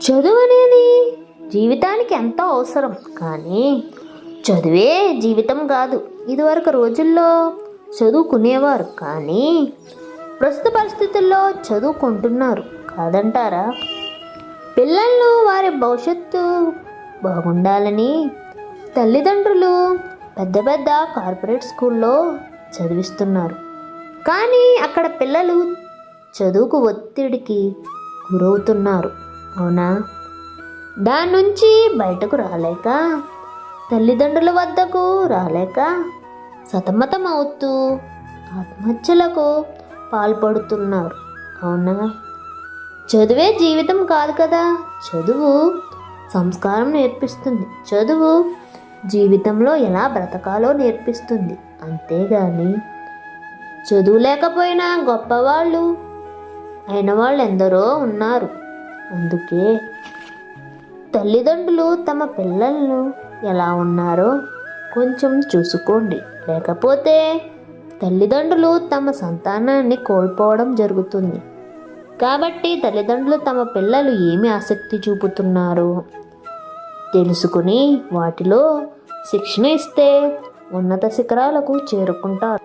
చదువు అనేది జీవితానికి ఎంతో అవసరం, కానీ చదువే జీవితం కాదు. ఇదివరకు రోజుల్లో చదువుకునేవారు, కానీ ప్రస్తుత పరిస్థితుల్లో చదువుకుంటున్నారు కాదంటారా? పిల్లలను వారి భవిష్యత్తు బాగుండాలని తల్లిదండ్రులు పెద్ద పెద్ద కార్పొరేట్ స్కూల్లో చదివిస్తున్నారు. కానీ అక్కడ పిల్లలు చదువుకు ఒత్తిడికి గురవుతున్నారు, అవునా? దాని నుంచి బయటకు రాలేక, తల్లిదండ్రుల వద్దకు రాలేక సతమతం అవుతూ ఆత్మహత్యలకు పాల్పడుతున్నారు, అవునా? చదువే జీవితం కాదు కదా. చదువు సంస్కారం నేర్పిస్తుంది. చదువు జీవితంలో ఎలా బ్రతకాలో నేర్పిస్తుంది. అంతేగాని చదువు లేకపోయినా గొప్పవాళ్ళు అయిన వాళ్ళు ఎందరో ఉన్నారు. అందుకే తల్లిదండ్రులు తమ పిల్లలను ఎలా ఉన్నారో కొంచెం చూసుకోండి. లేకపోతే తల్లిదండ్రులు తమ సంతానాన్ని కోల్పోవడం జరుగుతుంది. కాబట్టి తల్లిదండ్రులు తమ పిల్లలు ఏమి ఆసక్తి చూపుతున్నారో తెలుసుకుని వాటిలో శిక్షణ ఇస్తే ఉన్నత శిఖరాలకు చేరుకుంటారు.